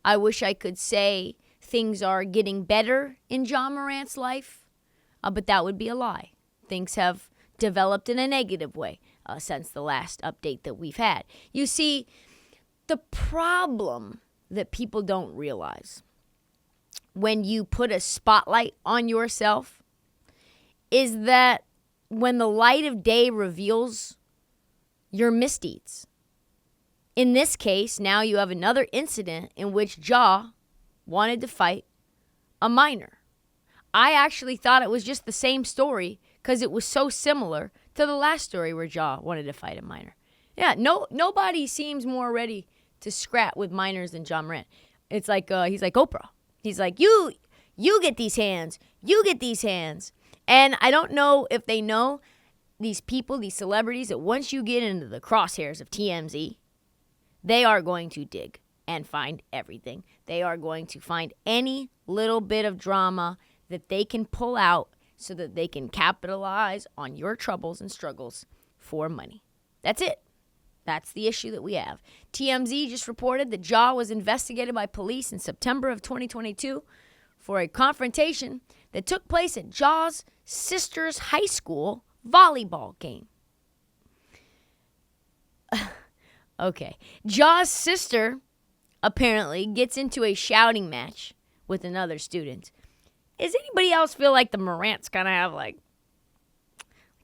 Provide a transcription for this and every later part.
I wish I could say things are getting better in Ja Morant's life, but that would be a lie. Things have developed in a negative way since the last update that we've had. You see, the problem that people don't realize when you put a spotlight on yourself is that when the light of day reveals your misdeeds. In this case, now you have another incident in which Ja wanted to fight a minor. I actually thought it was just the same story because it was so similar to the last story where Ja wanted to fight a minor. Yeah, nobody seems more ready to scrap with minors than Ja Morant. It's like he's like Oprah. He's like, you get these hands, you get these hands. And I don't know if they know, these people, these celebrities, that once you get into the crosshairs of TMZ, they are going to dig and find everything. They are going to find any little bit of drama that they can pull out so that they can capitalize on your troubles and struggles for money. That's it. That's the issue that we have. TMZ just reported that Ja was investigated by police in September of 2022 for a confrontation that took place at Ja's sister's high school volleyball game. Okay. Ja's sister apparently gets into a shouting match with another student. Does anybody else feel like the Morants kind of have like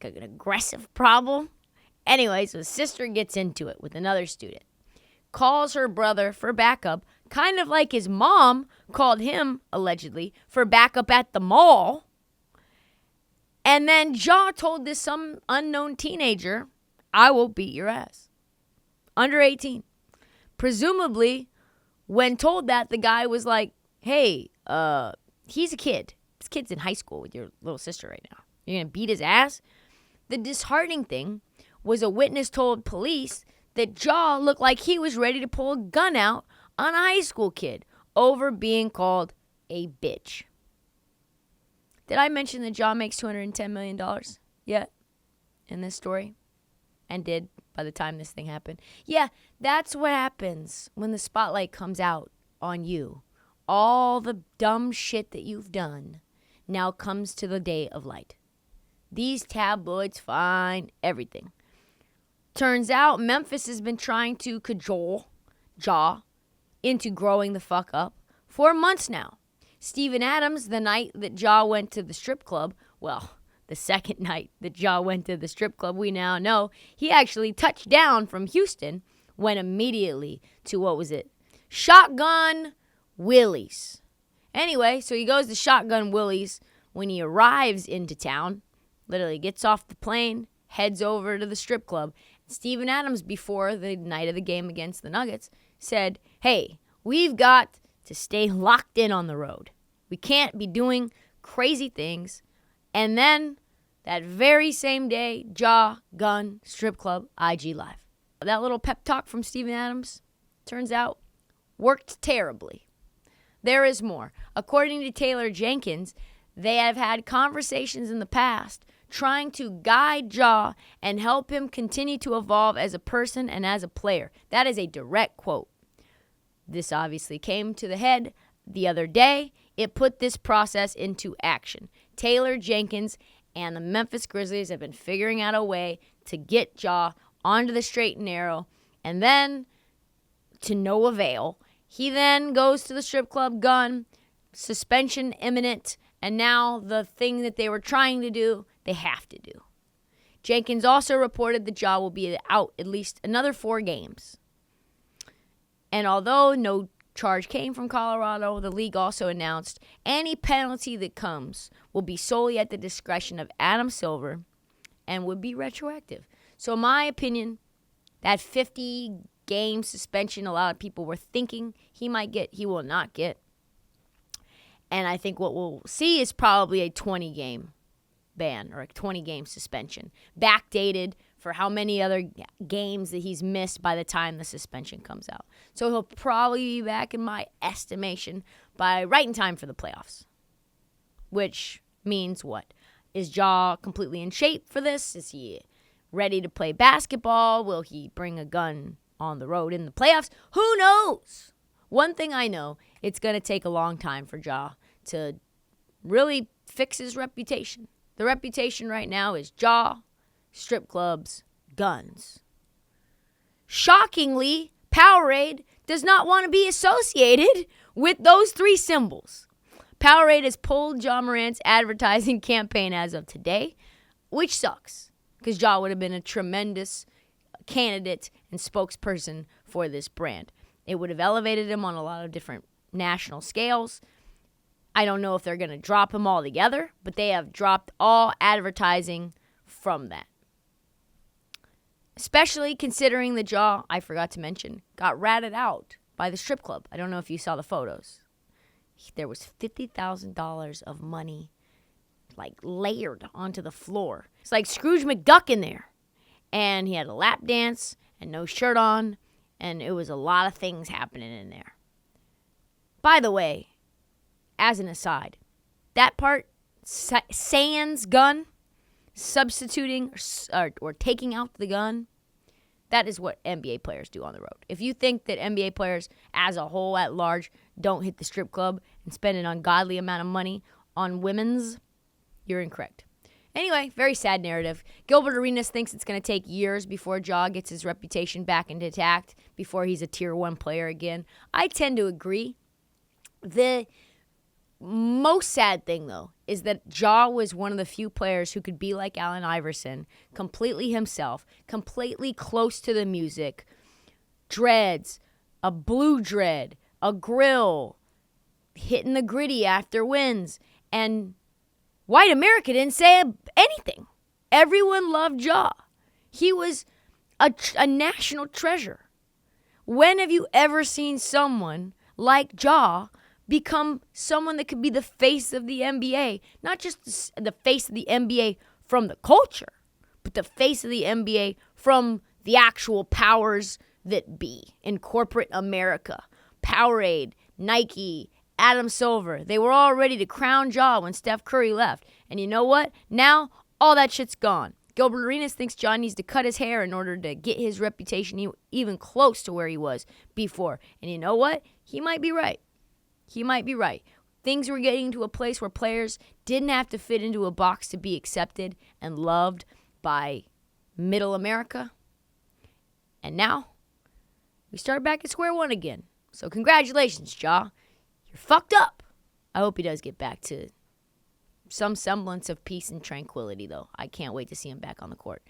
an aggressive problem? Anyway, so sister gets into it with another student. Calls her brother for backup, kind of like his mom called him, allegedly, for backup at the mall. And then Ja told this some unknown teenager, I will beat your ass. Under 18. Presumably, when told that, the guy was like, hey, he's a kid. This kid's in high school with your little sister right now. You're going to beat his ass? The disheartening thing was a witness told police that Ja looked like he was ready to pull a gun out on a high school kid over being called a bitch. Did I mention that Ja makes $210 million yet in this story? And did by the time this thing happened. Yeah, that's what happens when the spotlight comes out on you. All the dumb shit that you've done now comes to the day of light. These tabloids find everything. Turns out Memphis has been trying to cajole Ja into growing the fuck up for months now. Steven Adams, the night that Ja went to the strip club, well, the second night that Ja went to the strip club, we now know, he actually touched down from Houston, went immediately to, Shotgun Willie's. Anyway, so he goes to Shotgun Willie's. When he arrives into town, literally gets off the plane, heads over to the strip club. Steven Adams, before the night of the game against the Nuggets, said, hey, we've got to stay locked in on the road. We can't be doing crazy things. And then that very same day, Ja Gun Strip Club IG Live. That little pep talk from Steven Adams, turns out, worked terribly. There is more. According to Taylor Jenkins, they have had conversations in the past trying to guide Ja and help him continue to evolve as a person and as a player. That is a direct quote. This obviously came to the head the other day. It put this process into action. Taylor Jenkins and the Memphis Grizzlies have been figuring out a way to get Ja onto the straight and narrow, and then, to no avail, he then goes to the strip club, gun, suspension imminent, and now the thing that they were trying to do, they have to do. Jenkins also reported that Ja will be out at least another 4 games. And although no charge came from Colorado, the league also announced any penalty that comes will be solely at the discretion of Adam Silver and would be retroactive. So in my opinion, that 50-game suspension a lot of people were thinking he might get, he will not get. And I think what we'll see is probably a 20-game ban or a 20-game suspension, backdated for how many other games that he's missed by the time the suspension comes out. So he'll probably be back, in my estimation, by right in time for the playoffs. Which means what? Is Ja completely in shape for this? Is he ready to play basketball? Will he bring a gun on the road in the playoffs? Who knows? One thing I know, it's going to take a long time for Ja to really fix his reputation. The reputation right now is Ja, strip clubs, guns. Shockingly, Powerade does not want to be associated with those three symbols. Powerade has pulled Ja Morant's advertising campaign as of today, which sucks, because Ja would have been a tremendous candidate and spokesperson for this brand. It would have elevated him on a lot of different national scales. I don't know if they're going to drop him altogether, but they have dropped all advertising from that. Especially considering that Ja, I forgot to mention, got ratted out by the strip club. I don't know if you saw the photos. There was $50,000 of money layered onto the floor. It's like Scrooge McDuck in there. And he had a lap dance and no shirt on, and it was a lot of things happening in there. By the way, as an aside, that part, sans gun, substituting or taking out the gun, that is what NBA players do on the road. If you think that NBA players as a whole at large don't hit the strip club and spend an ungodly amount of money on women's, you're incorrect. Anyway, very sad narrative. Gilbert Arenas thinks it's going to take years before Ja gets his reputation back intact, before he's a Tier 1 player again. I tend to agree. The most sad thing, though, is that Ja was one of the few players who could be like Allen Iverson, completely himself, completely close to the music, dreads, a blue dread, a grill, hitting the gritty after wins, and white America didn't say anything. Everyone loved Ja. He was a national treasure. When have you ever seen someone like Ja become someone that could be the face of the NBA? Not just the face of the NBA from the culture, but the face of the NBA from the actual powers that be in corporate America. Powerade, Nike, Adam Silver, they were all ready to crown Ja when Steph Curry left. And you know what? Now, all that shit's gone. Gilbert Arenas thinks Ja needs to cut his hair in order to get his reputation even close to where he was before. And you know what? He might be right. He might be right. Things were getting to a place where players didn't have to fit into a box to be accepted and loved by middle America. And now, we start back at square one again. So congratulations, Ja. You're fucked up. I hope he does get back to some semblance of peace and tranquility, though. I can't wait to see him back on the court.